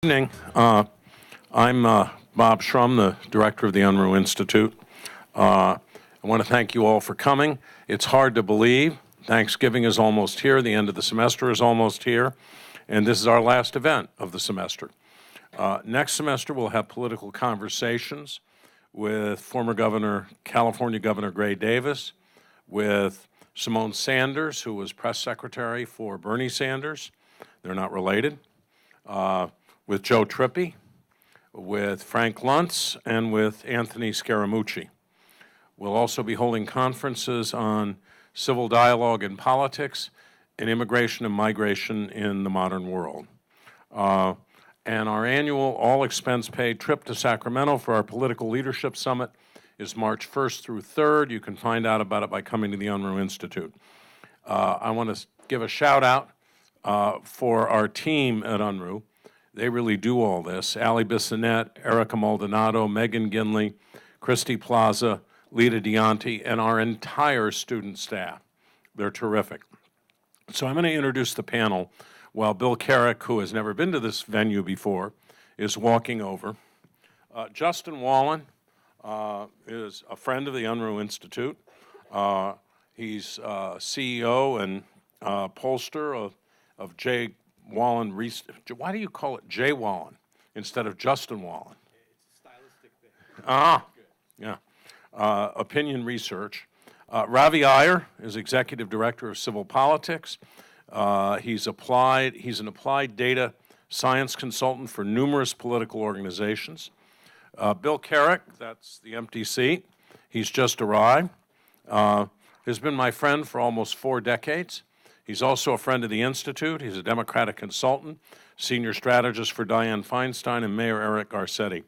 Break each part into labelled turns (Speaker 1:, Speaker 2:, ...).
Speaker 1: Evening. I'm Bob Shrum, the director of the Unruh Institute. I want to thank you all for coming. It's hard to believe. Thanksgiving is almost here. The end of the semester is almost here. And this is our last event of the semester. Next semester, we'll have political conversations with former California Governor Gray Davis, with Simone Sanders, who was press secretary for Bernie Sanders. They're not related. With Joe Trippi, with Frank Luntz, and with Anthony Scaramucci. We'll also be holding conferences on civil dialogue in politics and immigration and migration in the modern world. And our annual all-expense-paid trip to Sacramento for our Political Leadership Summit is March 1st through 3rd. You can find out about it by coming to the Unruh Institute. I want to give a shout-out for our team at Unruh. They really do all this. Ali Bissonette, Erica Maldonado, Megan Ginley, Christy Plaza, Lita Dianti, and our entire student staff. They're terrific. So I'm going to introduce the panel while Bill Carrick, who has never been to this venue before, is walking over. Justin Wallin is a friend of the Unruh Institute. He's CEO and pollster of J. Wallin, why do you call it J. Wallin instead of Justin Wallin?
Speaker 2: It's a stylistic thing.
Speaker 1: Yeah. Opinion research. Ravi Iyer is executive director of civil politics. He's an applied data science consultant for numerous political organizations. Bill Carrick, that's the empty seat. He's just arrived. Has been my friend for almost 4 decades. He's also a friend of the Institute. He's a Democratic consultant, senior strategist for Dianne Feinstein and Mayor Eric Garcetti.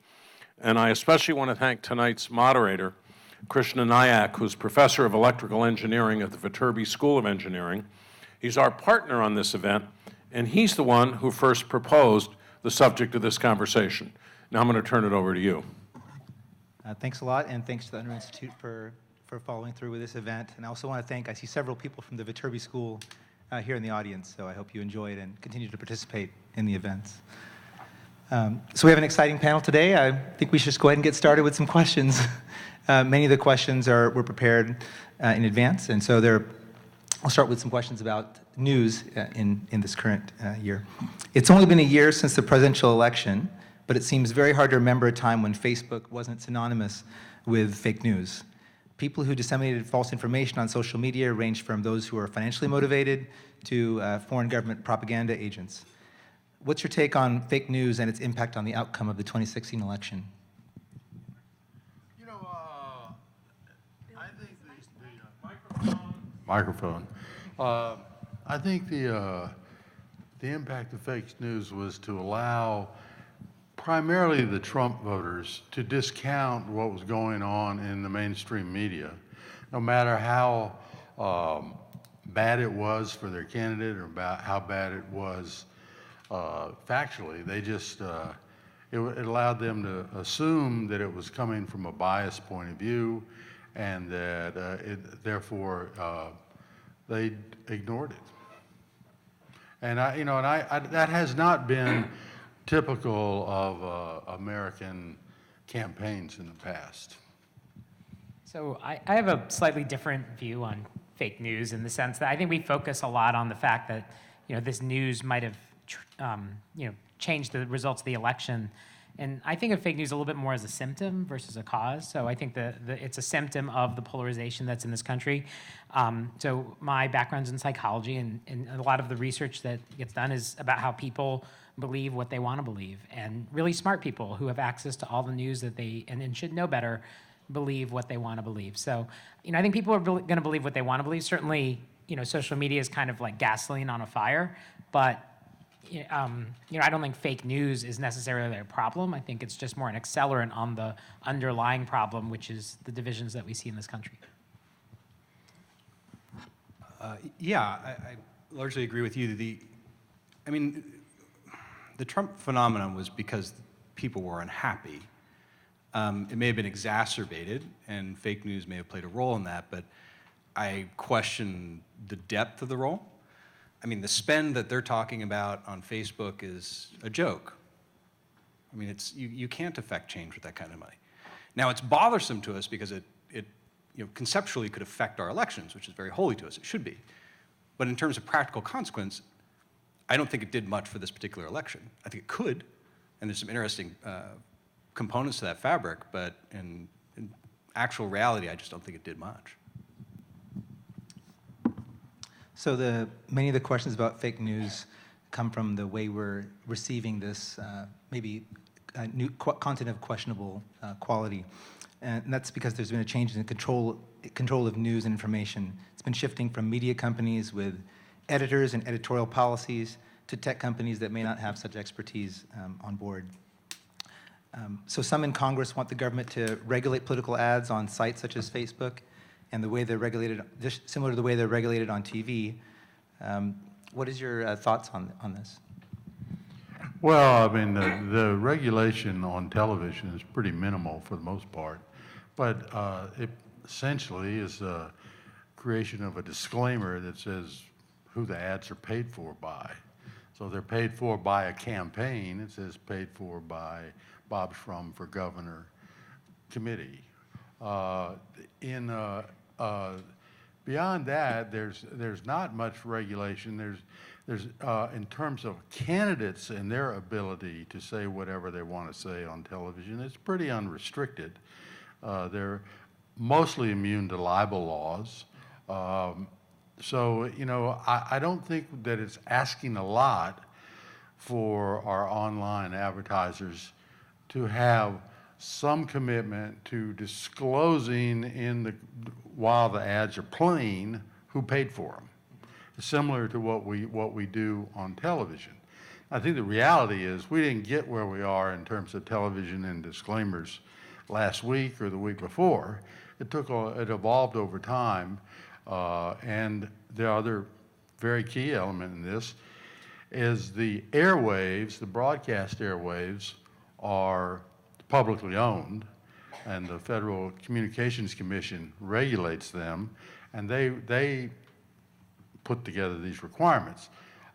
Speaker 1: And I especially want to thank tonight's moderator, Krishna Nayak, who's professor of electrical engineering at the Viterbi School of Engineering. He's our partner on this event, and he's the one who first proposed the subject of this conversation. Now I'm going to turn it over to you.
Speaker 2: Thanks a lot, and thanks to the Unruh Institute for following through with this event. And I also want to thank, I see several people from the Viterbi School here in the audience, so I hope you enjoy it and continue to participate in the events. So we have an exciting panel today. I think we should just go ahead and get started with some questions. Many of the questions were prepared in advance, and so I'll start with some questions about news in this current year. It's only been a year since the presidential election, but it seems very hard to remember a time when Facebook wasn't synonymous with fake news. People who disseminated false information on social media ranged from those who are financially motivated to foreign government propaganda agents. What's your take on fake news and its impact on the outcome of the 2016 election?
Speaker 3: You know, I think microphone. I think the impact of fake news was to allow primarily the Trump voters to discount what was going on in the mainstream media, no matter how bad it was for their candidate or about how bad it was factually. They just, it allowed them to assume that it was coming from a biased point of view, and that therefore they ignored it. And that has not been typical of American campaigns in the past.
Speaker 4: So I have a slightly different view on fake news in the sense that I think we focus a lot on the fact that this news might have changed the results of the election. And I think of fake news a little bit more as a symptom versus a cause. So I think that it's a symptom of the polarization that's in this country. So my background's in psychology, and a lot of the research that gets done is about how people believe what they want to believe. And really smart people who have access to all the news that and should know better believe what they want to believe. So I think people are going to believe what they want to believe. Certainly, social media is kind of like gasoline on a fire, but I don't think fake news is necessarily a problem. I think it's just more an accelerant on the underlying problem, which is the divisions that we see in this country.
Speaker 5: I largely agree with you. The Trump phenomenon was because people were unhappy. It may have been exacerbated, and fake news may have played a role in that, but I question the depth of the role. The spend that they're talking about on Facebook is a joke. I mean, you can't affect change with that kind of money. Now, it's bothersome to us because it conceptually could affect our elections, which is very holy to us. It should be. But in terms of practical consequence, I don't think it did much for this particular election. I think it could, and there's some interesting components to that fabric, but in actual reality, I just don't think it did much.
Speaker 2: So many of the questions about fake news come from the way we're receiving this maybe new content of questionable quality. And that's because there's been a change in control of news and information. It's been shifting from media companies with editors and editorial policies to tech companies that may not have such expertise on board. So some in Congress want the government to regulate political ads on sites such as Facebook, and the way they're regulated, just similar to the way they're regulated on TV. What is your thoughts on this?
Speaker 3: Well, I mean, the regulation on television is pretty minimal for the most part, but it essentially is a creation of a disclaimer that says who the ads are paid for by. So they're paid for by a campaign. It says paid for by Bob Shrum for Governor Committee. Beyond that, there's not much regulation. There's in terms of candidates and their ability to say whatever they want to say on television, it's pretty unrestricted. They're mostly immune to libel laws. So, you know, I don't think that it's asking a lot for our online advertisers to have some commitment to disclosing while the ads are playing who paid for them. Similar to what we do on television. I think the reality is we didn't get where we are in terms of television and disclaimers last week or the week before. It evolved over time, and the other very key element in this is the airwaves, the broadcast airwaves, are publicly owned, and the Federal Communications Commission regulates them, and they put together these requirements.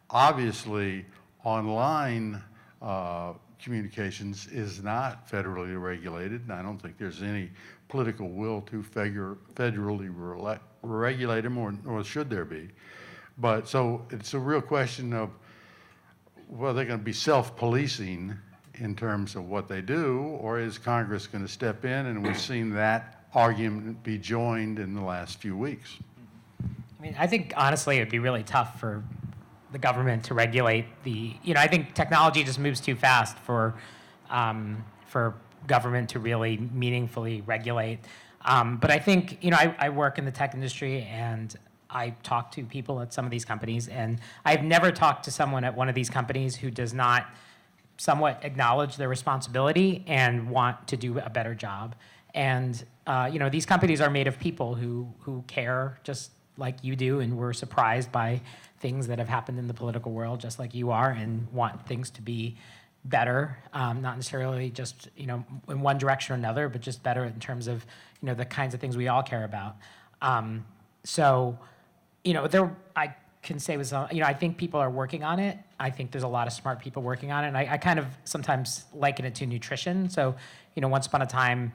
Speaker 3: Obviously, online communications is not federally regulated, and I don't think there's any political will to federally regulate them, nor should there be. But so it's a real question of whether they're going to be self-policing in terms of what they do, or is Congress going to step in? And we've seen that argument be joined in the last few weeks.
Speaker 4: I mean, I think honestly, it'd be really tough for the government to regulate I think technology just moves too fast for government to really meaningfully regulate. But I think, I work in the tech industry, and I talk to people at some of these companies, and I've never talked to someone at one of these companies who does not somewhat acknowledge their responsibility and want to do a better job. And these companies are made of people who care just like you do, and we're surprised by things that have happened in the political world just like you are, and want things to be better, not necessarily just in one direction or another, but just better in terms of the kinds of things we all care about. I can say with some, I think people are working on it. I think there's a lot of smart people working on it, and I kind of sometimes liken it to nutrition. So, once upon a time,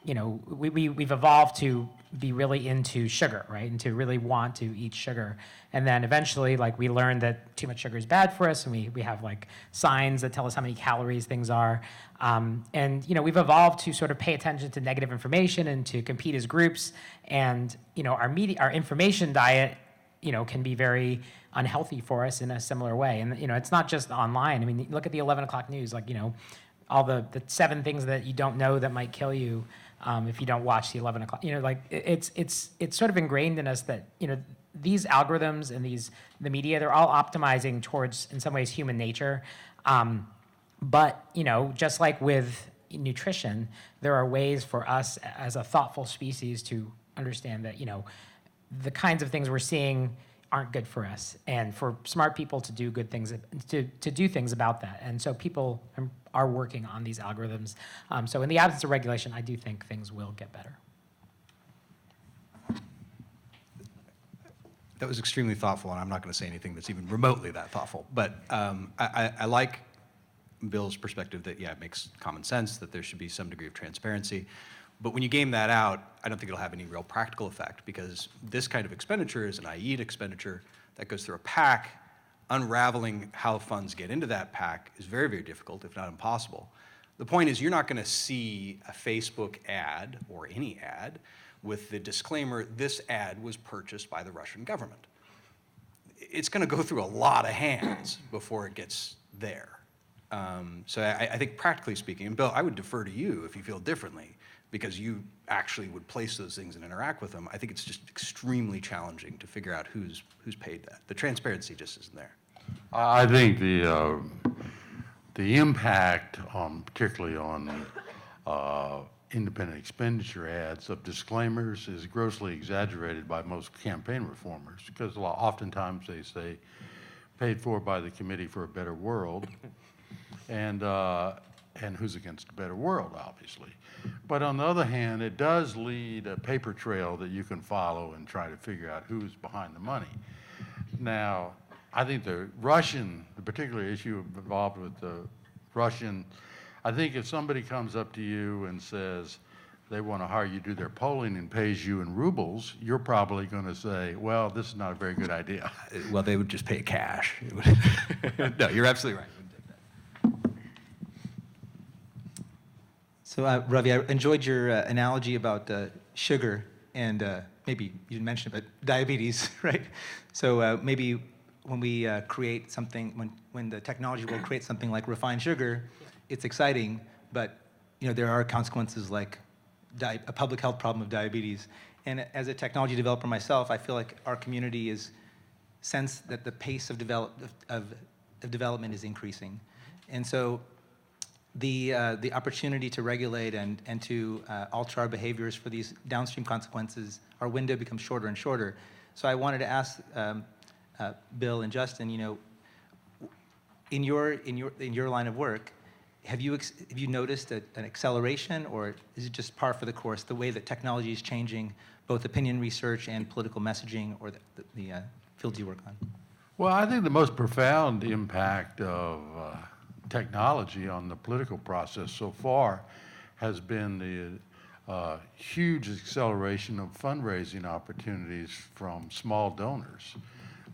Speaker 4: we've evolved to be really into sugar, right? And to really want to eat sugar. And then eventually, we learned that too much sugar is bad for us, and we have signs that tell us how many calories things are. And we've evolved to sort of pay attention to negative information and to compete as groups. And our information diet, can be very unhealthy for us in a similar way. And it's not just online. I mean, look at the 11 o'clock news, all the 7 things that you don't know that might kill you if you don't watch the 11 o'clock. It's sort of ingrained in us that these algorithms and the media, they're all optimizing towards, in some ways, human nature. But just like with nutrition, there are ways for us as a thoughtful species to understand that the kinds of things we're seeing aren't good for us, and for smart people to do good things, to do things about that. And so people are working on these algorithms. So in the absence of regulation, I do think things will get better.
Speaker 5: That was extremely thoughtful, and I'm not going to say anything that's even remotely that thoughtful. But I like Bill's perspective that, yeah, it makes common sense that there should be some degree of transparency. But when you game that out, I don't think it'll have any real practical effect, because this kind of expenditure is an IE expenditure that goes through a PAC. Unraveling how funds get into that PAC is very, very difficult, if not impossible. The point is, you're not going to see a Facebook ad or any ad with the disclaimer, this ad was purchased by the Russian government. It's going to go through a lot of hands before it gets there. So I think practically speaking, and Bill, I would defer to you if you feel differently, because you actually would place those things and interact with them. I think it's just extremely challenging to figure out who's paid that. The transparency just isn't there.
Speaker 3: I think the impact, particularly on independent expenditure ads of disclaimers, is grossly exaggerated by most campaign reformers, because oftentimes they say paid for by the Committee for a Better World, and who's against a better world, obviously. But on the other hand, it does lead a paper trail that you can follow and try to figure out who's behind the money. Now, I think the particular issue involved with the Russian, I think if somebody comes up to you and says they want to hire you to do their polling and pays you in rubles, you're probably going to say, well, this is not a very good idea.
Speaker 5: Well, they would just pay cash. No, you're absolutely right.
Speaker 2: So, Ravi, I enjoyed your analogy about sugar and maybe you didn't mention it, but diabetes, right? So maybe when we create something, when the technology will create something like refined sugar, it's exciting, but there are consequences like a public health problem of diabetes. And as a technology developer myself, I feel like our community is sense that the pace of development is increasing, and so the opportunity to regulate and to alter our behaviors for these downstream consequences, our window becomes shorter and shorter. So I wanted to ask Bill and Justin, in your line of work, have you noticed an acceleration, or is it just par for the course, the way that technology is changing both opinion research and political messaging, or the fields you work on?
Speaker 3: Well, I think the most profound impact of technology on the political process so far has been the huge acceleration of fundraising opportunities from small donors.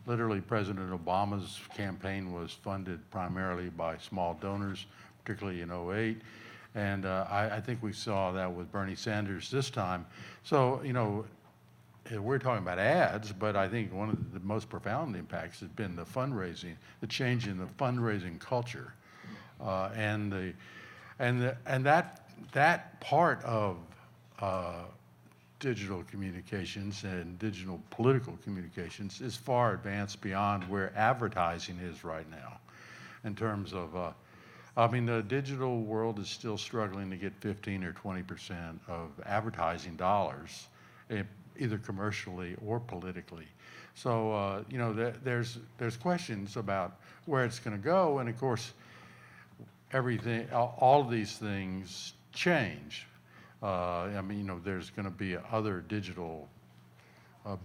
Speaker 3: Literally, President Obama's campaign was funded primarily by small donors, particularly in '08. And I think we saw that with Bernie Sanders this time. So, we're talking about ads, but I think one of the most profound impacts has been the fundraising, the change in the fundraising culture. And that part of digital communications and digital political communications is far advanced beyond where advertising is right now. In terms of, the digital world is still struggling to get 15 or 20% of advertising dollars, either commercially or politically. So, there's questions about where it's going to go, and of course, all of these things change. There's going to be other digital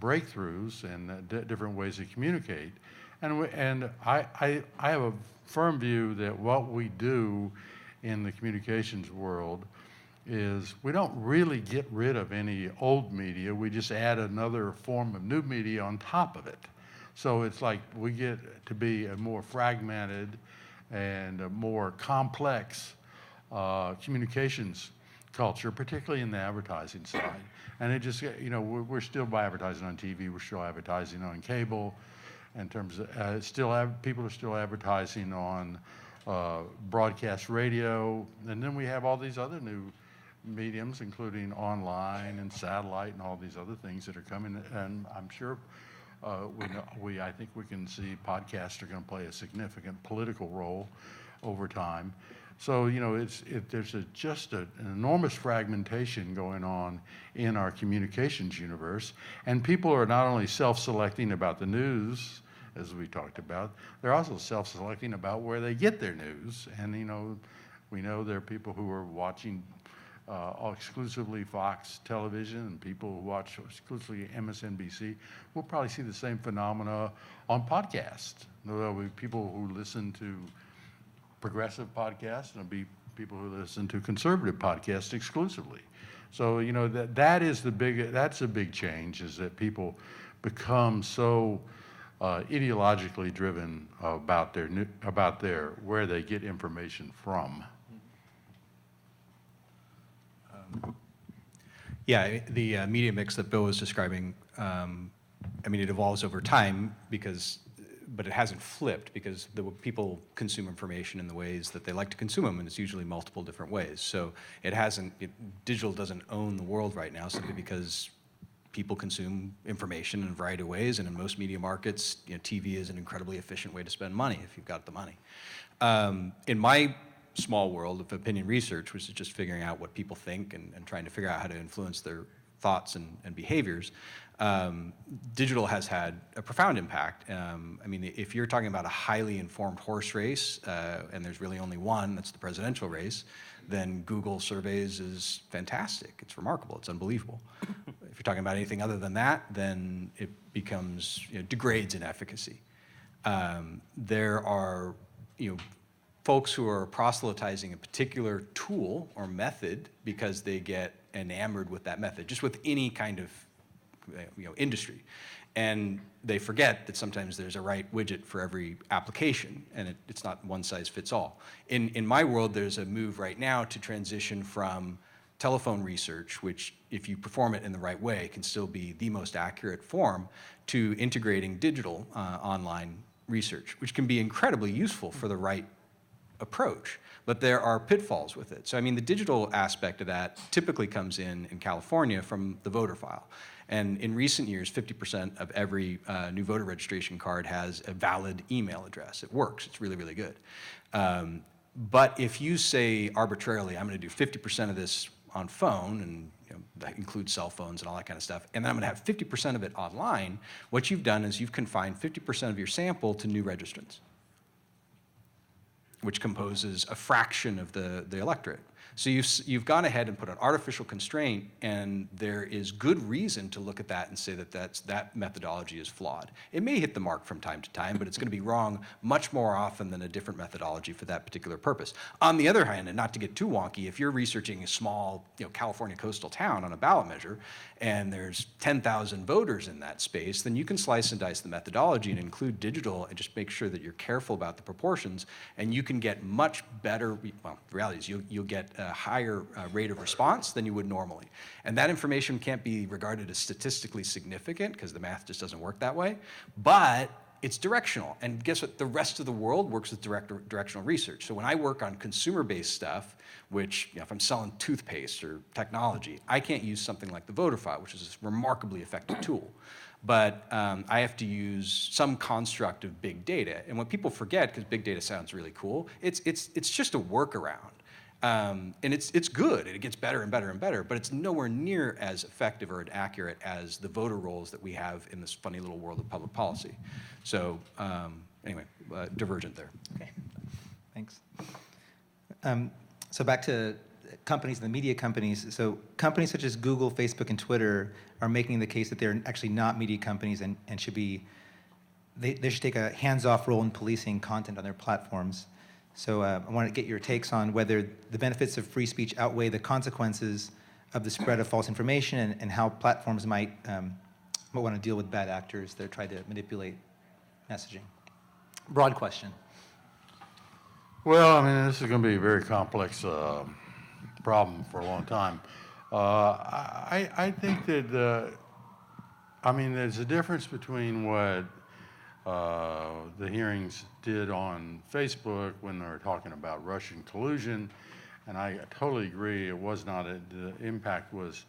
Speaker 3: breakthroughs and different ways to communicate. And I have a firm view that what we do in the communications world is we don't really get rid of any old media. We just add another form of new media on top of it. So it's like we get to be a more fragmented and a more complex communications culture, particularly in the advertising side. And it just, we're still advertising on TV, we're still advertising on cable, in terms of, people are still advertising on broadcast radio, and then we have all these other new mediums, including online and satellite and all these other things that are coming, and I'm sure I think we can see podcasts are going to play a significant political role over time. So, there's just an enormous fragmentation going on in our communications universe, and people are not only self-selecting about the news, as we talked about, they're also self-selecting about where they get their news. And, we know there are people who are watching exclusively Fox television and people who watch exclusively MSNBC. We'll probably see the same phenomena on podcasts. There'll be people who listen to progressive podcasts, and there'll be people who listen to conservative podcasts exclusively. So, you know, that's a big change, is that people become so ideologically driven about where they get information from.
Speaker 5: Yeah, the media mix that Bill was describing, I mean, it evolves over time but it hasn't flipped, because people consume information in the ways that they like to consume them, and it's usually multiple different ways. So digital doesn't own the world right now, simply because people consume information in a variety of ways, and in most media markets, you know, TV is an incredibly efficient way to spend money if you've got the money. In my small world of opinion research, which is just figuring out what people think and trying to figure out how to influence their thoughts and behaviors, digital has had a profound impact. I mean, if you're talking about a highly informed horse race, and there's really only one, that's the presidential race, then Google surveys is fantastic. It's remarkable. It's unbelievable. If you're talking about anything other than that, then it becomes, you know, degrades in efficacy. There are, you know, folks who are proselytizing a particular tool or method because they get enamored with that method, just with any kind of, you know, industry. And they forget that sometimes there's a right widget for every application, and it's not one size fits all. In my world, there's a move right now to transition from telephone research, which, if you perform it in the right way, can still be the most accurate form, to integrating digital online research, which can be incredibly useful for the right approach, but there are pitfalls with it. So, I mean, the digital aspect of that typically comes in California from the voter file. And in recent years, 50% of every new voter registration card has a valid email address. It works. It's really, really good. But if you say arbitrarily, I'm going to do 50% of this on phone, and you know, that includes cell phones and all that kind of stuff, and then I'm going to have 50% of it online, what you've done is you've confined 50% of your sample to new registrants, which composes a fraction of the electorate. So you've gone ahead and put an artificial constraint, and there is good reason to look at that and say that methodology is flawed. It may hit the mark from time to time, but it's going to be wrong much more often than a different methodology for that particular purpose. On the other hand, and not to get too wonky, if you're researching a small, you know, California coastal town on a ballot measure, and there's 10,000 voters in that space, then you can slice and dice the methodology and include digital and just make sure that you're careful about the proportions, and you can get much better, well, the reality is you'll get a higher rate of response than you would normally. And that information can't be regarded as statistically significant, because the math just doesn't work that way, but it's directional. And guess what? The rest of the world works with directional research. So when I work on consumer-based stuff, which, you know, if I'm selling toothpaste or technology, I can't use something like the voter file, which is a remarkably effective tool. But I have to use some construct of big data. And what people forget, because big data sounds really cool, it's just a workaround. And it's good, and it gets better and better and better, but it's nowhere near as effective or accurate as the voter rolls that we have in this funny little world of public policy. So anyway, divergent there.
Speaker 2: Okay, thanks. So back to companies and the media companies. So companies such as Google, Facebook, and Twitter are making the case that they're actually not media companies and should be, they should take a hands-off role in policing content on their platforms. So I want to get your takes on whether the benefits of free speech outweigh the consequences of the spread of false information, and how platforms might want to deal with bad actors that try to manipulate messaging. Broad question.
Speaker 3: Well, I mean, this is going to be a very complex problem for a long time. I think that, I mean, there's a difference between what the hearings did on Facebook when they were talking about Russian collusion, and I totally agree it was not, the impact was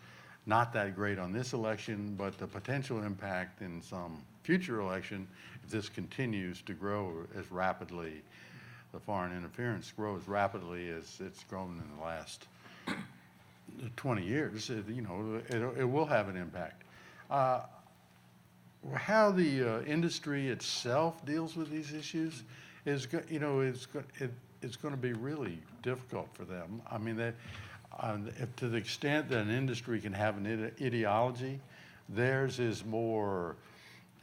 Speaker 3: not that great on this election, but the potential impact in some future election, if this continues to grow as rapidly, the foreign interference grows rapidly as it's grown in the last 20 years, you know, it will have an impact. How the industry itself deals with these issues is, you know, it's going to be really difficult for them. I mean, if to the extent that an industry can have an ideology, theirs is more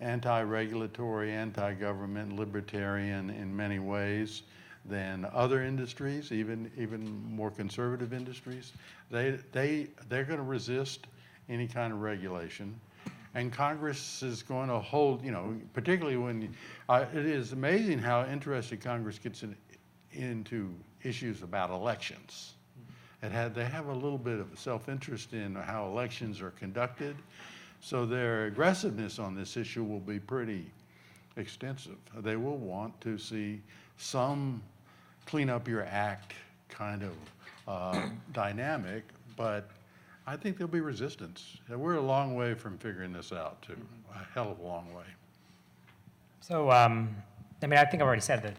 Speaker 3: anti-regulatory, anti-government, libertarian in many ways. than other industries, even more conservative industries. They're going to resist any kind of regulation. And Congress is going to hold, particularly when, it is amazing how interested Congress gets into issues about elections. They have a little bit of self-interest in how elections are conducted, so their aggressiveness on this issue will be pretty extensive. They will want to see some clean up your act kind of dynamic, but I think there'll be resistance. We're a long way from figuring this out, too. A hell of a long way.
Speaker 4: So, I think I've already said that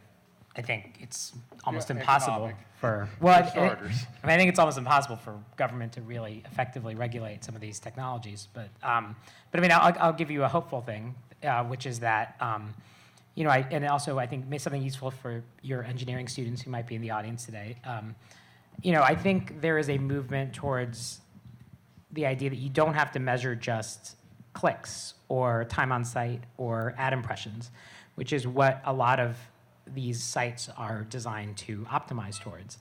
Speaker 4: I think it's almost impossible
Speaker 3: economic.
Speaker 4: for,
Speaker 3: starters.
Speaker 4: I think it's almost impossible for government to really effectively regulate some of these technologies. But I'll give you a hopeful thing, which is that, and also I think something useful for your engineering students who might be in the audience today. I think there is a movement towards the idea that you don't have to measure just clicks or time on site or ad impressions, which is what a lot of these sites are designed to optimize towards.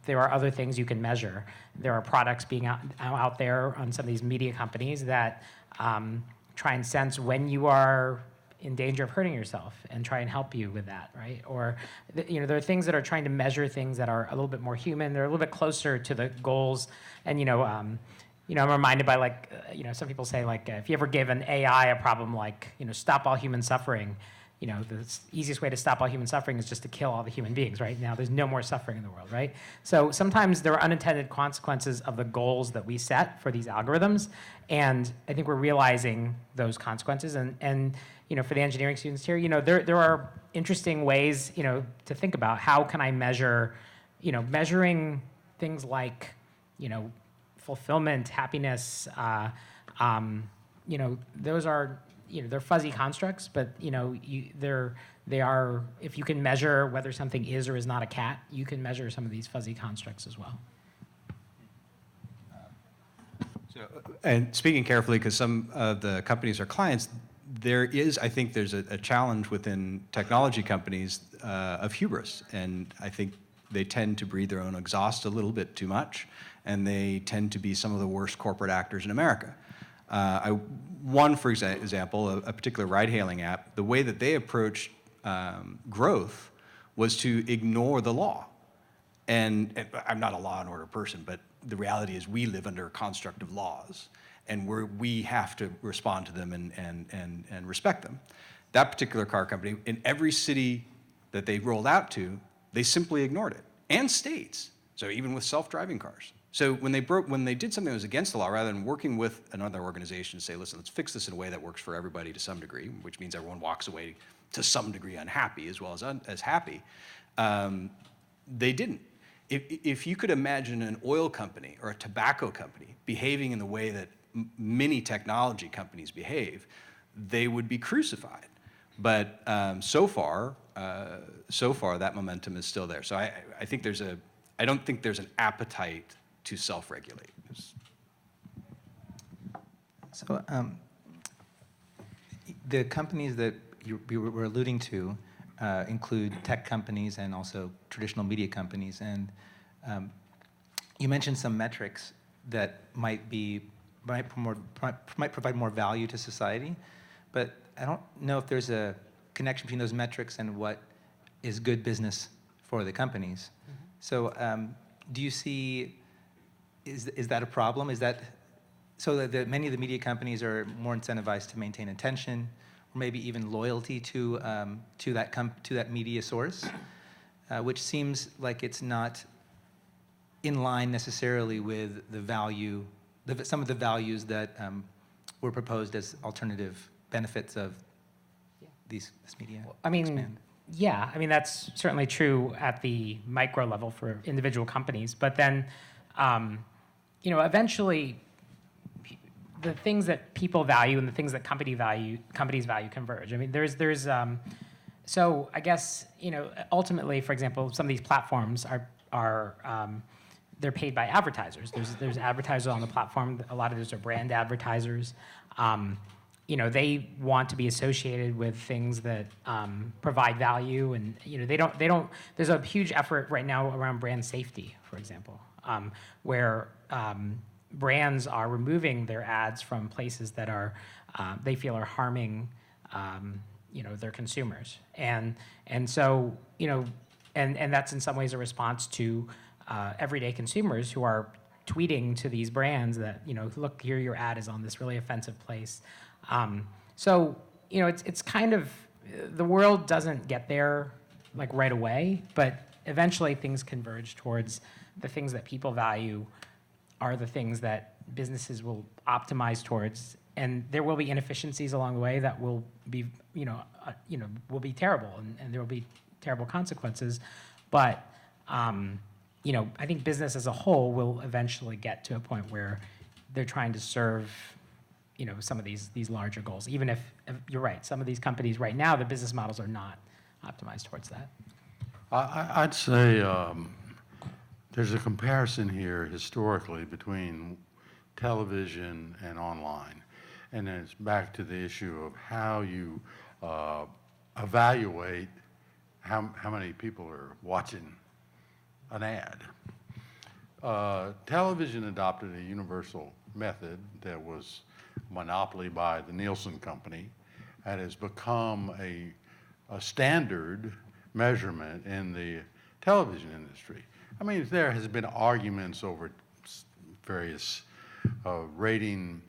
Speaker 4: There are other things you can measure. There are products being out there on some of these media companies that try and sense when you are in danger of hurting yourself and try and help you with that, right? Or, there are things that are trying to measure things that are a little bit more human. They're a little bit closer to the goals. And, I'm reminded by some people say if you ever give an AI a problem stop all human suffering, the easiest way to stop all human suffering is just to kill all the human beings, right? Now there's no more suffering in the world, right? So sometimes there are unintended consequences of the goals that we set for these algorithms, and I think we're realizing those consequences. And for the engineering students here, there are interesting ways, to think about how can I measure, measuring things like, fulfillment, happiness, those are, they're fuzzy constructs, but they are, if you can measure whether something is or is not a cat, you can measure some of these fuzzy constructs as well.
Speaker 5: And speaking carefully, because some of the companies are clients, I think there's a challenge within technology companies of hubris, and I think they tend to breathe their own exhaust a little bit too much, and they tend to be some of the worst corporate actors in America. One, for example, a particular ride-hailing app, the way that they approached growth was to ignore the law. And I'm not a law and order person, but the reality is we live under a construct of laws, and we have to respond to them and respect them. That particular car company, in every city that they rolled out to, they simply ignored it, and states. So even with self-driving cars. So when they did something that was against the law, rather than working with another organization to say, listen, let's fix this in a way that works for everybody to some degree, which means everyone walks away to some degree unhappy as well as happy, they didn't. If you could imagine an oil company or a tobacco company behaving in the way that many technology companies behave, they would be crucified. But so far that momentum is still there. So I think I don't think there's an appetite to self-regulate.
Speaker 2: So the companies that you were alluding to include tech companies and also traditional media companies. And you mentioned some metrics that might provide more value to society, but I don't know if there's a connection between those metrics and what is good business for the companies. Mm-hmm. So do you see, is that a problem? Is that so that many of the media companies are more incentivized to maintain attention, or maybe even loyalty to that media source, which seems like it's not in line necessarily with the value, some of the values that were proposed as alternative benefits of this media.
Speaker 4: I mean,
Speaker 2: expand.
Speaker 4: Yeah, I mean that's certainly true at the micro level for individual companies, but then, eventually, the things that people value and the things that companies value converge. I mean, there's so I guess ultimately, for example, some of these platforms are they're paid by advertisers. There's advertisers on the platform. A lot of those are brand advertisers. they want to be associated with things that provide value, and they don't. There's a huge effort right now around brand safety, for example, where brands are removing their ads from places that are they feel are harming their consumers, and so and that's in some ways a response to everyday consumers who are tweeting to these brands that, look, here your ad is on this really offensive place. So, it's kind of, the world doesn't get there like right away, but eventually things converge towards the things that people value are the things that businesses will optimize towards, and there will be inefficiencies along the way that will be, will be terrible, and there will be terrible consequences, but I think business as a whole will eventually get to a point where they're trying to serve, some of these larger goals. Even if you're right, some of these companies right now, the business models are not optimized towards that.
Speaker 3: I'd say there's a comparison here historically between television and online, and then it's back to the issue of how you evaluate how many people are watching an ad. Television adopted a universal method that was monopoly by the Nielsen company and has become a standard measurement in the television industry. I mean, there has been arguments over various rating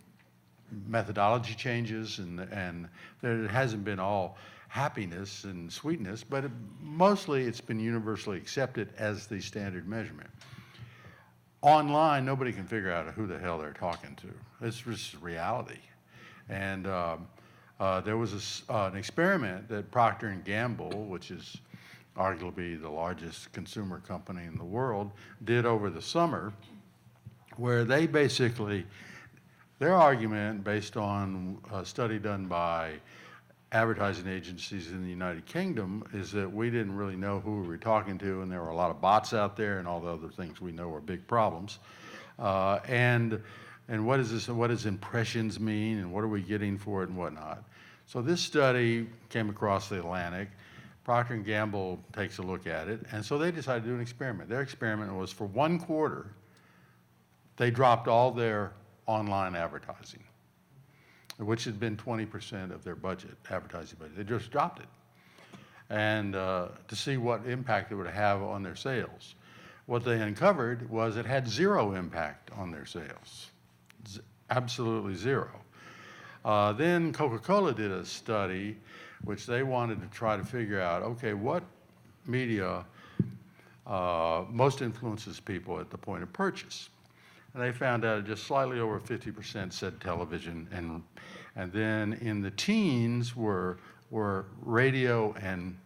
Speaker 3: methodology changes, and there hasn't been all happiness and sweetness, but mostly it's been universally accepted as the standard measurement. Online, nobody can figure out who the hell they're talking to. It's just reality. And there was an experiment that Procter & Gamble, which is arguably the largest consumer company in the world, did over the summer, where they basically, their argument based on a study done by advertising agencies in the United Kingdom is that we didn't really know who we were talking to, and there were a lot of bots out there and all the other things we know are big problems. And what is this? What does impressions mean, and what are we getting for it, and whatnot? So this study came across the Atlantic. Procter & Gamble takes a look at it, and so they decided to do an experiment. Their experiment was for 1 quarter, they dropped all their online advertising, which had been 20% of their budget, advertising budget. They just dropped it, and to see what impact it would have on their sales. What they uncovered was it had zero impact on their sales, absolutely zero. Then Coca-Cola did a study which they wanted to try to figure out, okay, what media most influences people at the point of purchase. And they found out just slightly over 50% said television, and then in the teens were radio and,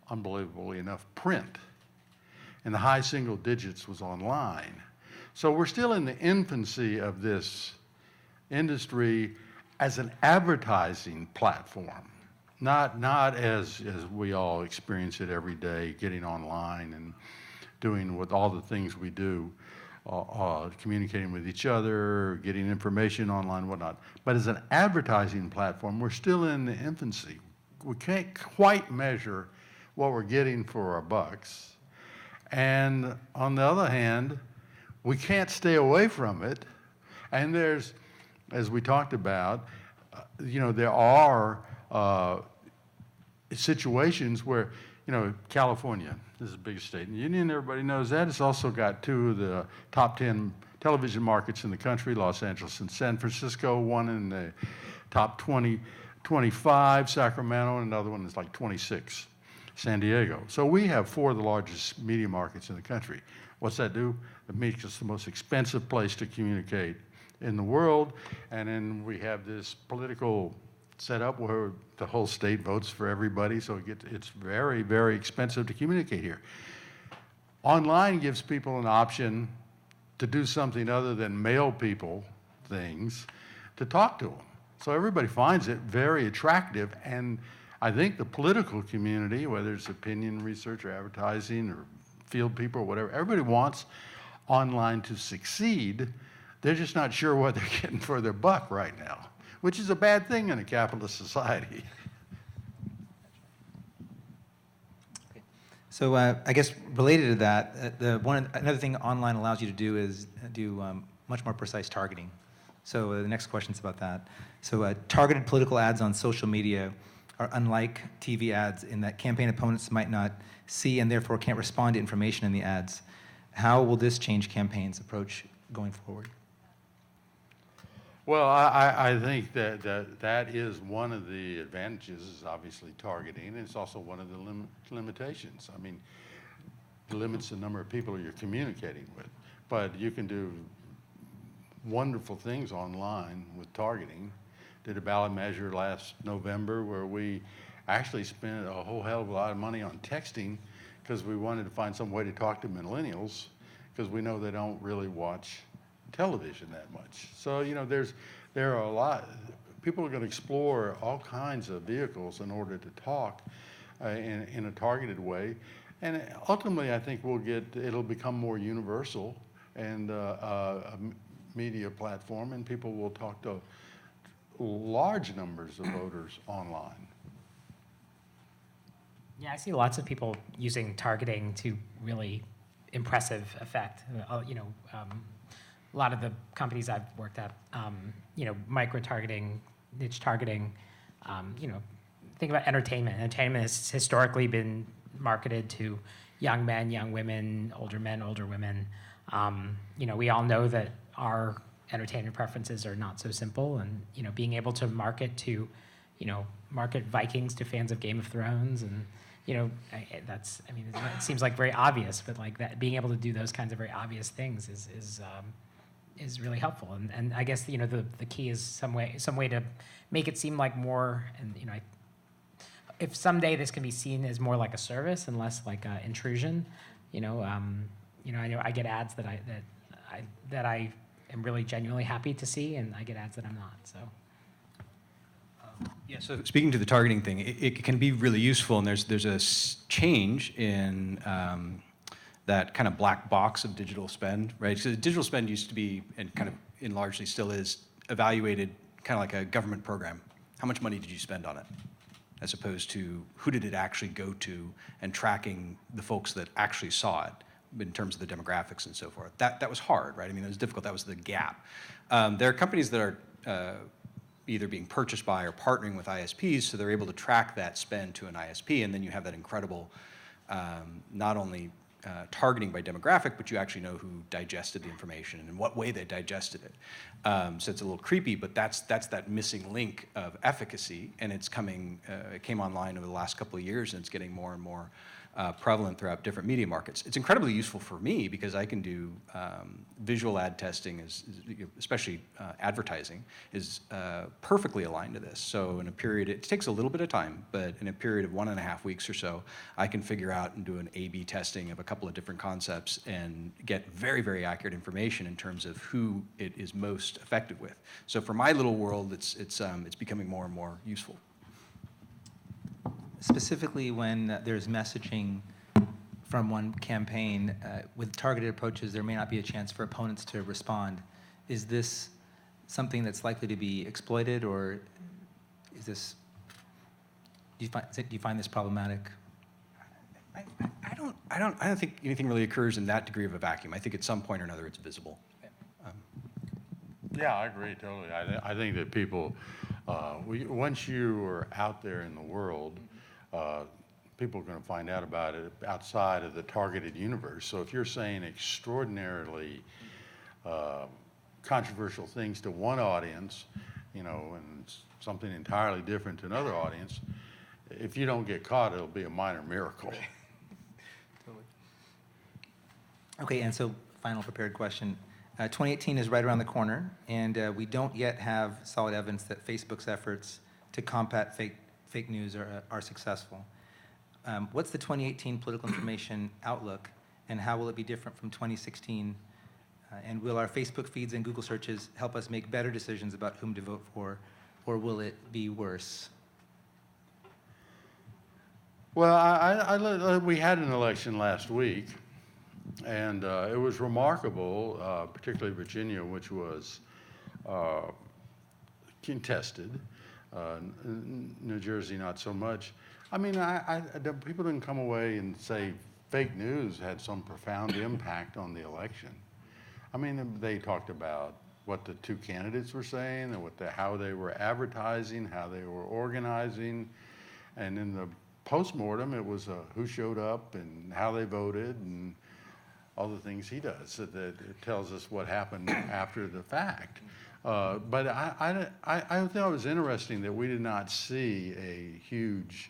Speaker 3: unbelievably enough, print. And the high single digits was online. So we're still in the infancy of this industry as an advertising platform, not as we all experience it every day, getting online and doing with all the things we do. Communicating with each other, getting information online, whatnot. But as an advertising platform, we're still in the infancy. We can't quite measure what we're getting for our bucks. And on the other hand, we can't stay away from it. And there's, as we talked about, there are situations where, California, this is the biggest state in the union, everybody knows that. It's also got 2 of the top 10 television markets in the country, Los Angeles and San Francisco, one in the top 25, Sacramento, and another one is like 26, San Diego. So we have 4 of the largest media markets in the country. What's that do? It makes us the most expensive place to communicate in the world, and then we have this political set up where the whole state votes for everybody, so it's very, very expensive to communicate here. Online gives people an option to do something other than mail people things, to talk to them. So everybody finds it very attractive, and I think the political community, whether it's opinion research or advertising or field people or whatever, everybody wants online to succeed. They're just not sure what they're getting for their buck right now, which is a bad thing in a capitalist society.
Speaker 2: So I guess related to that, another thing online allows you to do is do much more precise targeting. So the next question is about that. So targeted political ads on social media are unlike TV ads in that campaign opponents might not see and therefore can't respond to information in the ads. How will this change campaigns' approach going forward?
Speaker 3: Well, I think that is one of the advantages, is obviously targeting, and it's also one of the limitations. I mean, it limits the number of people you're communicating with, but you can do wonderful things online with targeting. Did a ballot measure last November where we actually spent a whole hell of a lot of money on texting because we wanted to find some way to talk to millennials, because we know they don't really watch television that much. So, you know, there are a lot, people are going to explore all kinds of vehicles in order to talk in a targeted way. And ultimately, I think it'll become more universal and a media platform, and people will talk to large numbers of voters online.
Speaker 4: Yeah, I see lots of people using targeting to really impressive effect. A lot of the companies I've worked at, micro-targeting, niche targeting, think about entertainment. Entertainment has historically been marketed to young men, young women, older men, older women. We all know that our entertainment preferences are not so simple, and, being able to market to, market Vikings to fans of Game of Thrones, and, it seems like very obvious, but like that, being able to do those kinds of very obvious things is really helpful. And I guess, the key is some way to make it seem like more, and, if someday this can be seen as more like a service and less like an intrusion, I know I get ads that I am really genuinely happy to see, and I get ads that I'm not, so.
Speaker 5: Yeah, so speaking to the targeting thing, it can be really useful, and there's a change in that kind of black box of digital spend, right? So digital spend used to be, and kind of largely still is, evaluated kind of like a government program. How much money did you spend on it? As opposed to who did it actually go to, and tracking the folks that actually saw it in terms of the demographics and so forth. That was hard, right? I mean, it was difficult. That was the gap. There are companies that are either being purchased by or partnering with ISPs, so they're able to track that spend to an ISP, and then you have that incredible, not only targeting by demographic, but you actually know who digested the information and in what way they digested it. So it's a little creepy, but that's that missing link of efficacy, and it came online over the last couple of years, and it's getting more and more prevalent throughout different media markets. It's incredibly useful for me because I can do visual ad testing, especially advertising, is perfectly aligned to this. So in a period, it takes a little bit of time, but in a period of 1.5 weeks or so, I can figure out and do an A/B testing of a couple of different concepts and get very, very accurate information in terms of who it is most effective with. So for my little world, it's becoming more and more useful.
Speaker 2: Specifically when there's messaging from one campaign, with targeted approaches, there may not be a chance for opponents to respond. Is this something that's likely to be exploited, or is this, do you find this problematic?
Speaker 5: I don't think anything really occurs in that degree of a vacuum. I think at some point or another it's visible.
Speaker 3: Yeah, I agree totally. I think that people, once you are out there in the world, people are going to find out about it outside of the targeted universe. So if you're saying extraordinarily controversial things to one audience, and something entirely different to another audience, if you don't get caught, it'll be a minor miracle.
Speaker 2: Totally. Okay, and so final prepared question. 2018 is right around the corner, and we don't yet have solid evidence that Facebook's efforts to combat fake news are successful. What's the 2018 political information outlook, and how will it be different from 2016? And will our Facebook feeds and Google searches help us make better decisions about whom to vote for, or will it be worse?
Speaker 3: Well, we had an election last week, and it was remarkable, particularly Virginia, which was contested. New Jersey, not so much. I mean, people didn't come away and say fake news had some profound impact on the election. I mean, they talked about what the two candidates were saying and how they were advertising, how they were organizing. And in the postmortem, it was who showed up and how they voted and all the things he does. So that it tells us what happened after the fact. But I thought it was interesting that we did not see a huge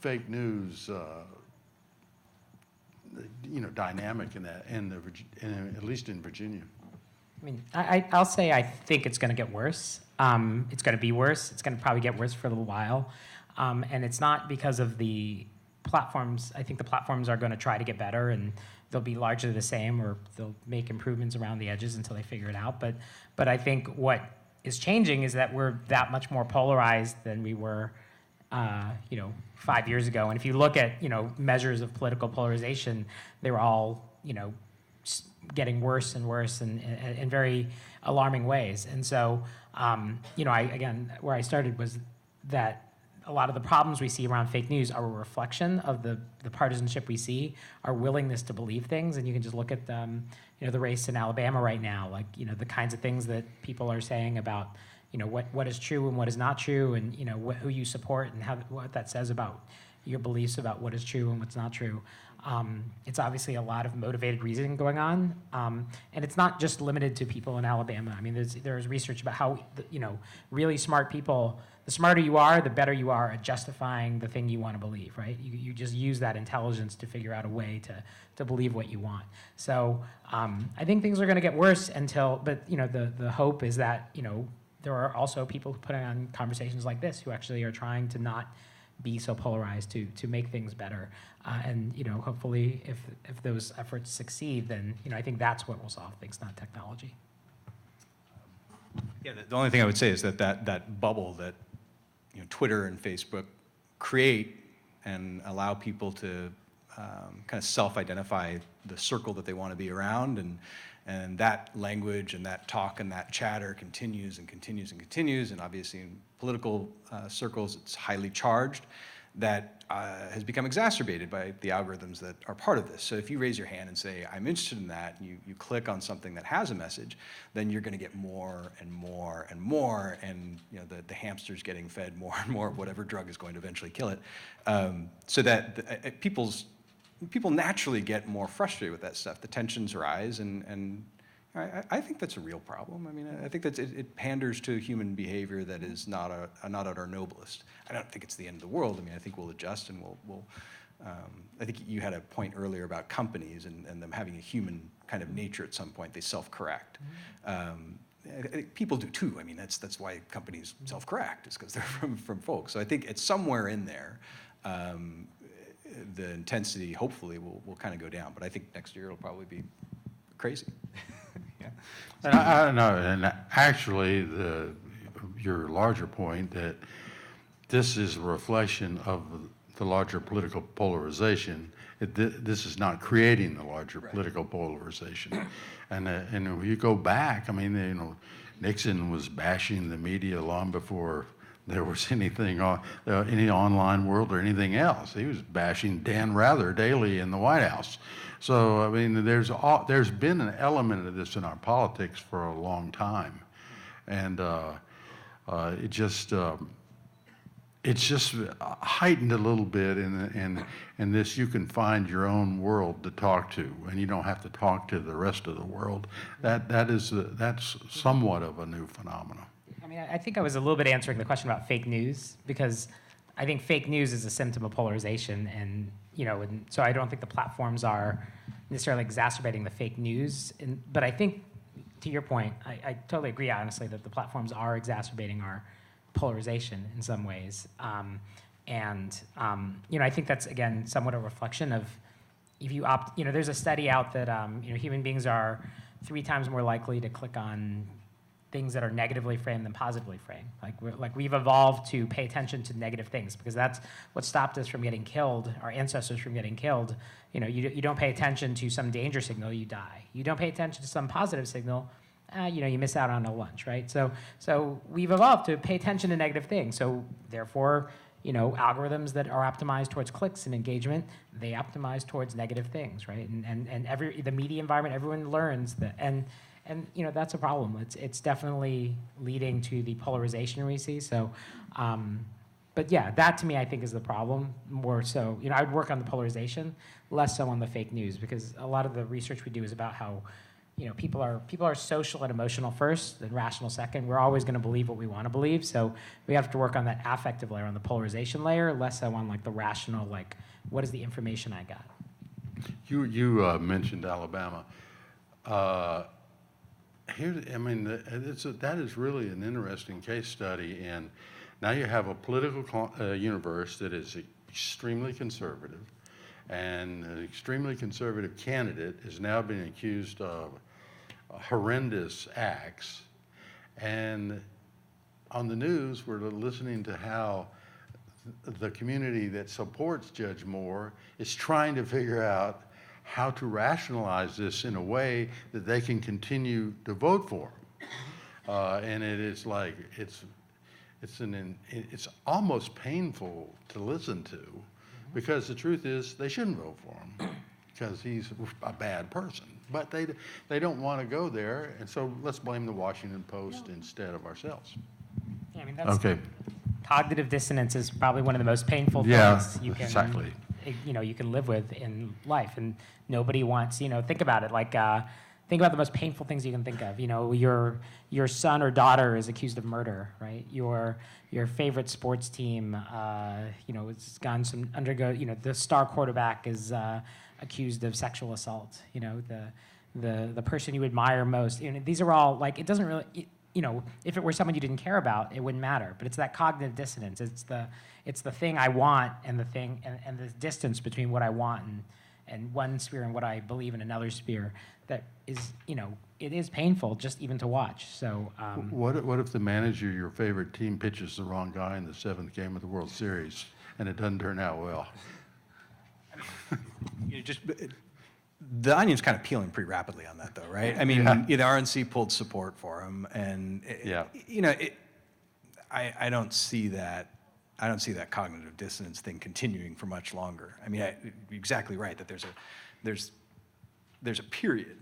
Speaker 3: fake news dynamic in that, at least in Virginia.
Speaker 4: I mean, I'll say I think it's going to get worse. It's going to be worse. It's going to probably get worse for a little while. And it's not because of the platforms. I think the platforms are going to try to get better, and they'll be largely the same, or they'll make improvements around the edges until they figure it out. But I think what is changing is that we're that much more polarized than we were 5 years ago. And if you look at, measures of political polarization, they were all, getting worse and worse in very alarming ways. And so, again, where I started was that a lot of the problems we see around fake news are a reflection of the partisanship we see, our willingness to believe things. And you can just look at the race in Alabama right now, like, the kinds of things that people are saying about, what is true and what is not true, and, who you support and what that says about your beliefs about what is true and what's not true. It's obviously a lot of motivated reasoning going on, and it's not just limited to people in Alabama. I mean, there's research about how, really smart people, the smarter you are, the better you are at justifying the thing you want to believe, right? You just use that intelligence to figure out a way to believe what you want. So I think things are going to get worse but the hope is that, there are also people putting on conversations like this who actually are trying to not be so polarized to make things better. And hopefully if those efforts succeed, then I think that's what will solve things, not technology.
Speaker 5: Yeah, the only thing I would say is that bubble that Twitter and Facebook create and allow people to kind of self-identify the circle that they want to be around, and that language and that talk and that chatter continues and continues and continues, and obviously in political circles it's highly charged. That has become exacerbated by the algorithms that are part of this. So if you raise your hand and say, I'm interested in that, and you click on something that has a message, then you're going to get more and more and more, and the hamster's getting fed more and more of whatever drug is going to eventually kill it. So that people naturally get more frustrated with that stuff. The tensions rise, and I think that's a real problem. I mean, I think that it panders to human behavior that is not at our noblest. I don't think it's the end of the world. I mean, I think we'll adjust, and we'll I think you had a point earlier about companies and them having a human kind of nature at some point. They self-correct. I think people do too. I mean, that's why companies self-correct, is because they're from folks. So I think it's somewhere in there. The intensity, hopefully, will kind of go down. But I think next year it'll probably be crazy.
Speaker 3: Yeah. And I don't know. And actually, your larger point that this is a reflection of the larger political polarization. This is not creating the larger political polarization. And if you go back, I mean, Nixon was bashing the media long before there was anything on any online world or anything else. He was bashing Dan Rather daily in the White House. So I mean, there's been an element of this in our politics for a long time, and it's just heightened a little bit in this. You can find your own world to talk to, and you don't have to talk to the rest of the world. That's somewhat of a new phenomenon.
Speaker 4: I mean, I think I was a little bit answering the question about fake news, because I think fake news is a symptom of polarization, and so I don't think the platforms are necessarily exacerbating the fake news. But I think, to your point, I totally agree, honestly, that the platforms are exacerbating our polarization in some ways. I think that's, again, somewhat a reflection of, if you opt, there's a study out that human beings are 3 times more likely to click on things that are negatively framed than positively framed. Like we've evolved to pay attention to negative things, because that's what stopped us from getting killed, our ancestors from getting killed. You don't pay attention to some danger signal, you die. You don't pay attention to some positive signal, you miss out on a lunch, right? So we've evolved to pay attention to negative things. So therefore, algorithms that are optimized towards clicks and engagement, they optimize towards negative things, right? And the media environment, everyone learns that, and that's a problem. It's definitely leading to the polarization we see. So, but yeah, that to me I think is the problem more so. I would work on the polarization, less so on the fake news, because a lot of the research we do is about how people are social and emotional first, and rational second. We're always going to believe what we want to believe, so we have to work on that affective layer, on the polarization layer, less so on like the rational, like what is the information I got.
Speaker 3: You mentioned Alabama. That is really an interesting case study, and now you have a political universe that is extremely conservative, and an extremely conservative candidate is now being accused of horrendous acts. And on the news, we're listening to how the community that supports Judge Moore is trying to figure out how to rationalize this in a way that they can continue to vote for him. And it is like, it's almost painful to listen to, because the truth is they shouldn't vote for him because he's a bad person. But they don't want to go there, and so let's blame the Washington Post instead of ourselves.
Speaker 4: Yeah, that's
Speaker 3: okay.
Speaker 4: Cognitive dissonance is probably one of the most painful things you can
Speaker 3: exactly.
Speaker 4: You can live with in life, and nobody wants. Think about it. Like think about the most painful things you can think of. Your son or daughter is accused of murder, right? Your favorite sports team, it's gone some undergo. The star quarterback is accused of sexual assault. The person you admire most. These are all like, it doesn't really. If it were someone you didn't care about, it wouldn't matter. But it's that cognitive dissonance. It's the thing I want and the thing and the distance between what I want and one sphere and what I believe in another sphere that is, it is painful just even to watch. So
Speaker 3: what if the manager of your favorite team pitches the wrong guy in the 7th game of the World Series and it doesn't turn out well?
Speaker 5: The onion's kind of peeling pretty rapidly on that, though, right? I mean, the RNC pulled support for him, and I don't see that. I don't see that cognitive dissonance thing continuing for much longer. I mean, you're exactly right that there's a period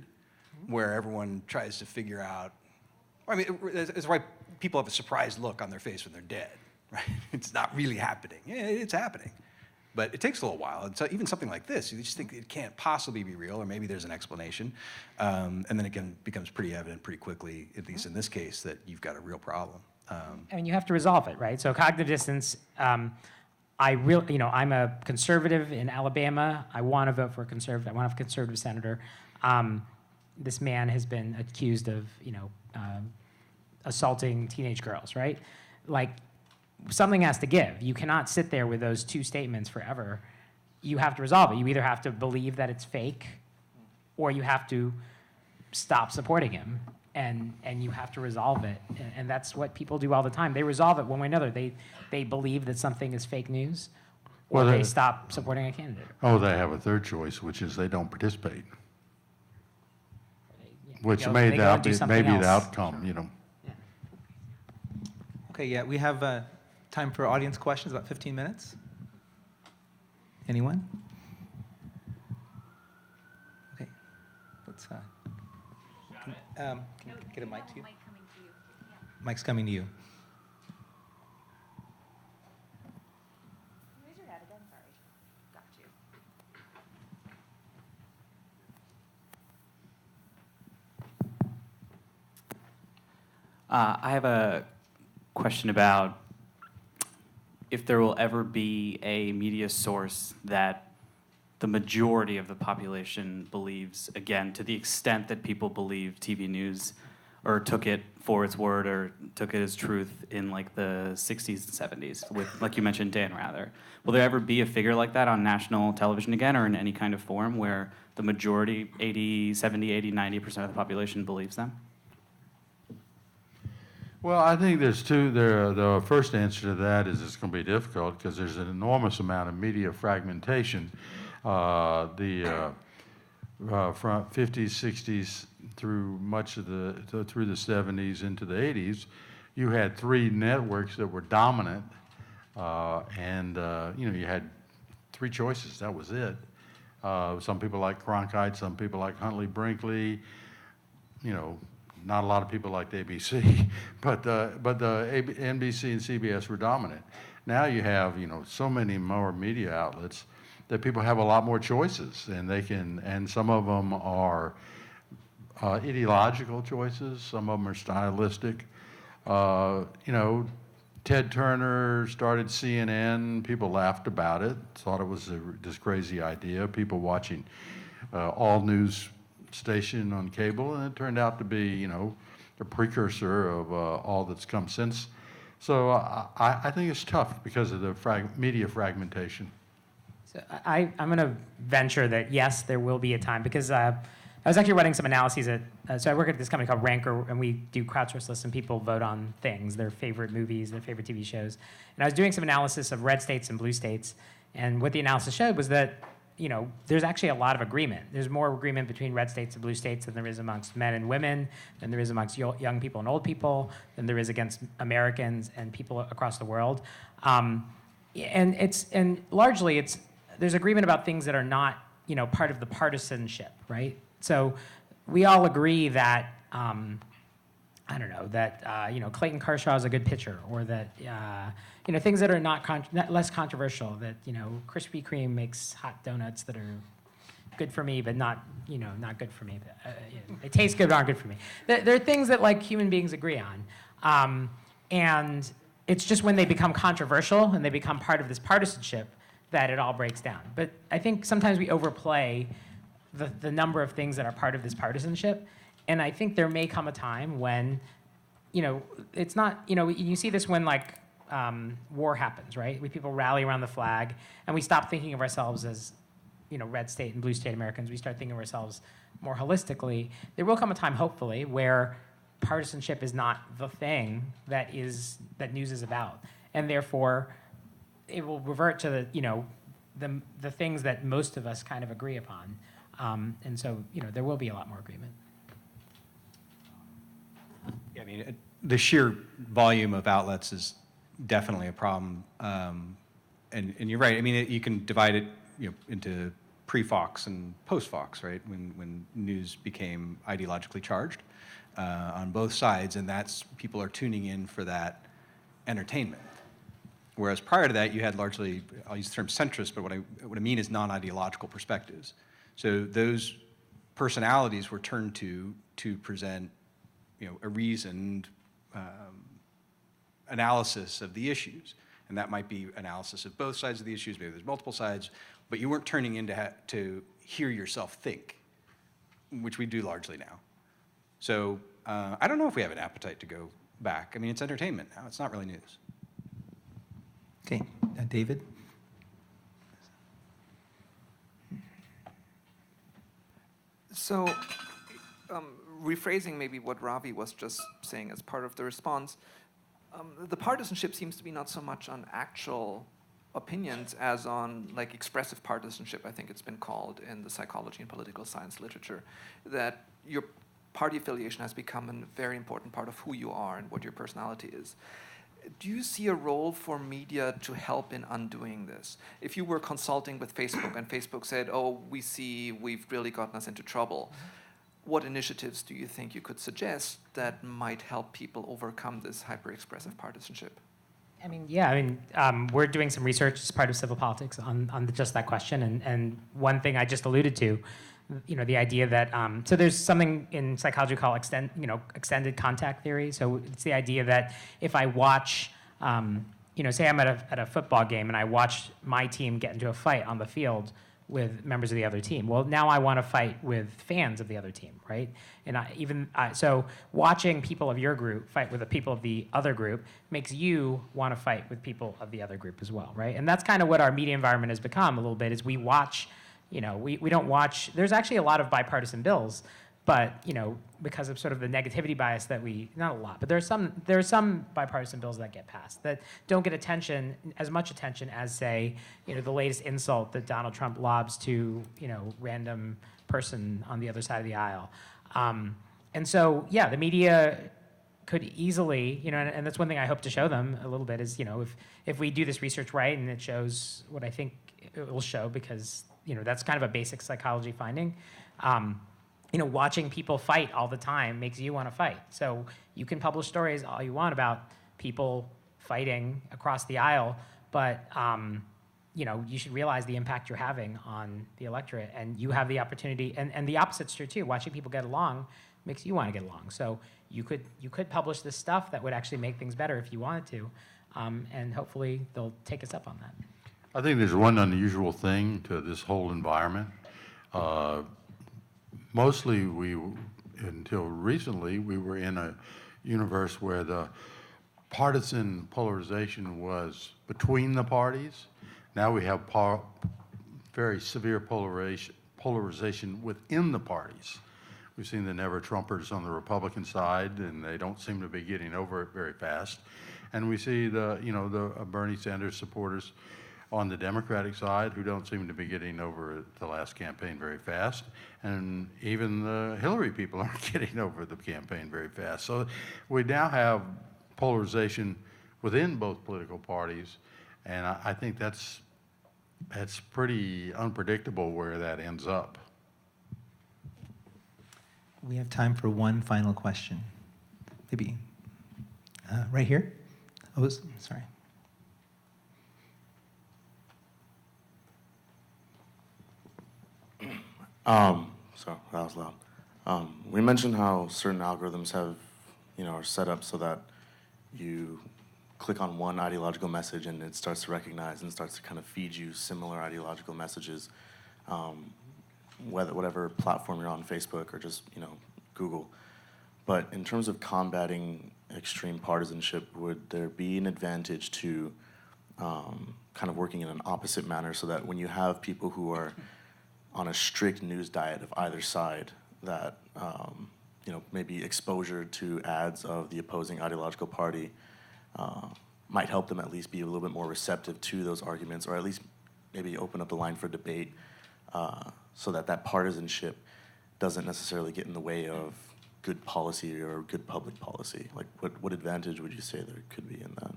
Speaker 5: where everyone tries to figure out. I mean, it's why people have a surprised look on their face when they're dead, right? It's not really happening. Yeah, it's happening. But it takes a little while. And so even something like this, you just think it can't possibly be real, or maybe there's an explanation. And then it becomes pretty evident pretty quickly, at least in this case, that you've got a real problem.
Speaker 4: You have to resolve it, right? So cognitive dissonance, I'm a conservative in Alabama. I want to vote for a conservative. I want to have a conservative senator. This man has been accused of, assaulting teenage girls, right? Like, something has to give. You cannot sit there with those two statements forever. You have to resolve it. You either have to believe that it's fake, or you have to stop supporting him, and you have to resolve it. And that's what people do all the time. They resolve it one way or another. They believe that something is fake news, or they stop supporting a candidate.
Speaker 3: Oh, they have a third choice, which is they don't participate, which may be the outcome,
Speaker 2: Yeah. Okay, yeah, we have time for audience questions, about 15 minutes. Anyone? Okay, let's can you get a mic to you? Mic's coming to you.
Speaker 6: Raise your hand again, sorry. Got you.
Speaker 7: I have a question about if there will ever be a media source that the majority of the population believes, again, to the extent that people believe TV news or took it for its word or took it as truth in like the 60s and 70s, with, like you mentioned, Dan Rather. Will there ever be a figure like that on national television again, or in any kind of forum where the majority, 80, 70, 80, 90% of the population believes them?
Speaker 3: Well, I think there's two. The first answer to that is it's going to be difficult because there's an enormous amount of media fragmentation. from 50s, 60s through much of through the 70s into the 80s, you had 3 networks that were dominant, you had 3 choices. That was it. Some people like Cronkite, some people like Huntley Brinkley. Not a lot of people like the ABC, but the NBC and CBS were dominant. Now you have so many more media outlets that people have a lot more choices, and some of them are ideological choices, some of them are stylistic. Ted Turner started CNN. People laughed about it, thought it was this crazy idea. People watching all news station on cable, and it turned out to be, a precursor of all that's come since. So I think it's tough because of the media fragmentation.
Speaker 4: So I'm going to venture that, yes, there will be a time, because I was actually running some analyses so I work at this company called Ranker, and we do crowdsource lists, and people vote on things, their favorite movies, their favorite TV shows. And I was doing some analysis of red states and blue states, and what the analysis showed was that, there's actually a lot of agreement. There's more agreement between red states and blue states than there is amongst men and women, than there is amongst young people and old people, than there is against Americans and people across the world. And largely there's agreement about things that are not, part of the partisanship, right? So we all agree that, Clayton Kershaw is a good pitcher, or that, things that are not less controversial, that, Krispy Kreme makes hot donuts that are good for me, but not good for me. They taste good, but aren't good for me. There are things that, human beings agree on. And it's just when they become controversial and they become part of this partisanship that it all breaks down. But I think sometimes we overplay the number of things that are part of this partisanship. And I think there may come a time when, it's not, you see this when war happens, right? We people rally around the flag, and we stop thinking of ourselves as, red state and blue state Americans. We start thinking of ourselves more holistically. There will come a time, hopefully, where partisanship is not the thing that news is about, and therefore it will revert to the things that most of us kind of agree upon, and so there will be a lot more agreement.
Speaker 5: Yeah, I mean, the sheer volume of outlets is definitely a problem, and you're right. I mean, you can divide it into pre-Fox and post-Fox, right? When news became ideologically charged on both sides, and people are tuning in for that entertainment. Whereas prior to that, you had largely, I'll use the term centrist, but what I mean is non-ideological perspectives. So those personalities were turned to present, a reasoned analysis of the issues. And that might be analysis of both sides of the issues, maybe there's multiple sides, but you weren't turning in to hear yourself think, which we do largely now. So I don't know if we have an appetite to go back. I mean, it's entertainment now, it's not really news.
Speaker 2: Okay, David?
Speaker 8: So, rephrasing maybe what Ravi was just saying as part of the response, the partisanship seems to be not so much on actual opinions as on expressive partisanship, I think it's been called in the psychology and political science literature, that your party affiliation has become a very important part of who you are and what your personality is. Do you see a role for media to help in undoing this? If you were consulting with Facebook and Facebook said, oh, we see we've really gotten us into trouble, what initiatives do you think you could suggest that might help people overcome this hyper-expressive partisanship?
Speaker 4: We're doing some research as part of civil politics on just that question. And one thing I just alluded to, the idea that, so there's something in psychology called extended contact theory. So it's the idea that if I watch, say I'm at a football game and I watch my team get into a fight on the field with members of the other team. Well, now I want to fight with fans of the other team, right? And so watching people of your group fight with the people of the other group makes you want to fight with people of the other group as well, right? And that's kind of what our media environment has become a little bit, is we watch, we don't watch, there's actually a lot of bipartisan bills, but, because of sort of the negativity bias that not a lot, but there are some bipartisan bills that get passed that don't get as much attention as, say, the latest insult that Donald Trump lobs to, random person on the other side of the aisle. And so, yeah, the media could easily, and that's one thing I hope to show them a little bit is, if we do this research right and it shows what I think it will show, because, that's kind of a basic psychology finding. Watching people fight all the time makes you want to fight. So you can publish stories all you want about people fighting across the aisle, but you should realize the impact you're having on the electorate, and you have the opportunity, and the opposite's true too. Watching people get along makes you want to get along. So you could publish this stuff that would actually make things better if you wanted to, and hopefully they'll take us up on that.
Speaker 3: I think there's one unusual thing to this whole environment. Mostly until recently, we were in a universe where the partisan polarization was between the parties. Now we have very severe polarization within the parties. We've seen the never-Trumpers on the Republican side, and they don't seem to be getting over it very fast. And we see the Bernie Sanders supporters on the Democratic side who don't seem to be getting over the last campaign very fast. And even the Hillary people aren't getting over the campaign very fast. So we now have polarization within both political parties, and I think that's pretty unpredictable where that ends up.
Speaker 2: We have time for one final question. Maybe right here. Oh, sorry.
Speaker 9: So that was loud. We mentioned how certain algorithms are set up so that you click on one ideological message and it starts to recognize and starts to kind of feed you similar ideological messages, whatever platform you're on, Facebook or just Google. But in terms of combating extreme partisanship, would there be an advantage to kind of working in an opposite manner so that when you have people who are on a strict news diet of either side, that maybe exposure to ads of the opposing ideological party might help them at least be a little bit more receptive to those arguments, or at least maybe open up the line for debate, so that partisanship doesn't necessarily get in the way of good policy or good public policy? Like, what advantage would you say there could be in that?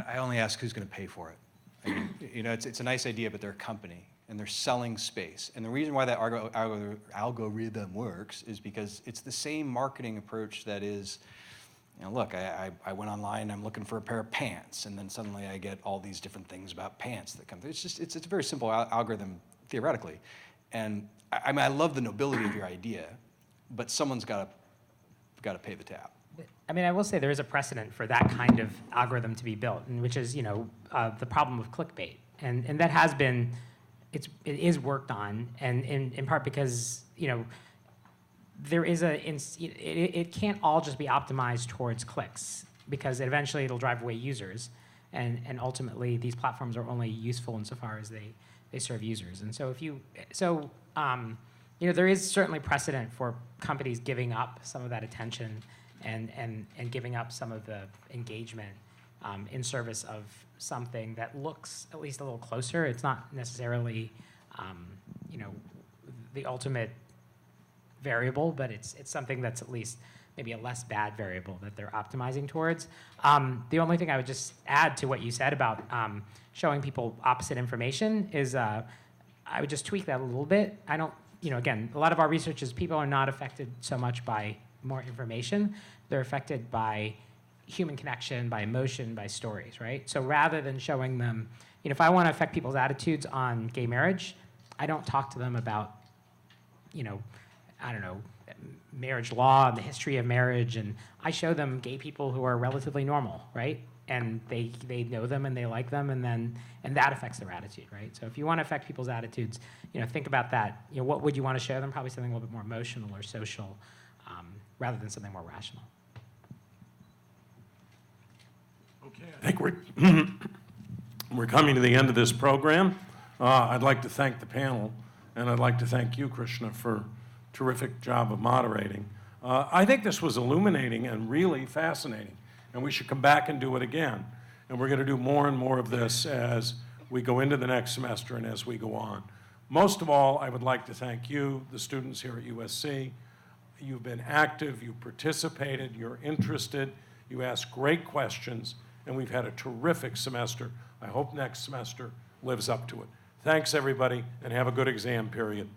Speaker 5: I only ask who's going to pay for it. I mean, it's a nice idea, but they're a company, and they're selling space. And the reason why that algorithm works is because it's the same marketing approach that is, look, I went online, I'm looking for a pair of pants, and then suddenly I get all these different things about pants that come through. It's a very simple algorithm theoretically. And I love the nobility of your idea, but someone's got to pay the tab.
Speaker 4: I mean, I will say there is a precedent for that kind of algorithm to be built, which is, the problem of clickbait. And that has been, it is worked on, and in part because, there is it can't all just be optimized towards clicks, because eventually it'll drive away users. And ultimately, these platforms are only useful insofar as they serve users. And so there is certainly precedent for companies giving up some of that attention and giving up some of the engagement in service of something that looks at least a little closer. It's not necessarily, the ultimate variable, but it's something that's at least maybe a less bad variable that they're optimizing towards. The only thing I would just add to what you said about showing people opposite information is I would just tweak that a little bit. I don't, again, a lot of our research is people are not affected so much by more information. They're affected by human connection, by emotion, by stories, right? So rather than showing them, if I want to affect people's attitudes on gay marriage, I don't talk to them about, I don't know, marriage law and the history of marriage, and I show them gay people who are relatively normal, right? And they know them and they like them, and that affects their attitude, right? So if you want to affect people's attitudes, think about that. What would you want to show them? Probably something a little bit more emotional or social, rather than something more rational.
Speaker 1: Okay, I think we're coming to the end of this program. I'd like to thank the panel, and I'd like to thank you, Krishna, for a terrific job of moderating. I think this was illuminating and really fascinating, and we should come back and do it again. And we're going to do more and more of this as we go into the next semester and as we go on. Most of all, I would like to thank you, the students here at USC. You've been active, you participated, you're interested, you ask great questions, and we've had a terrific semester. I hope next semester lives up to it. Thanks, everybody, and have a good exam period.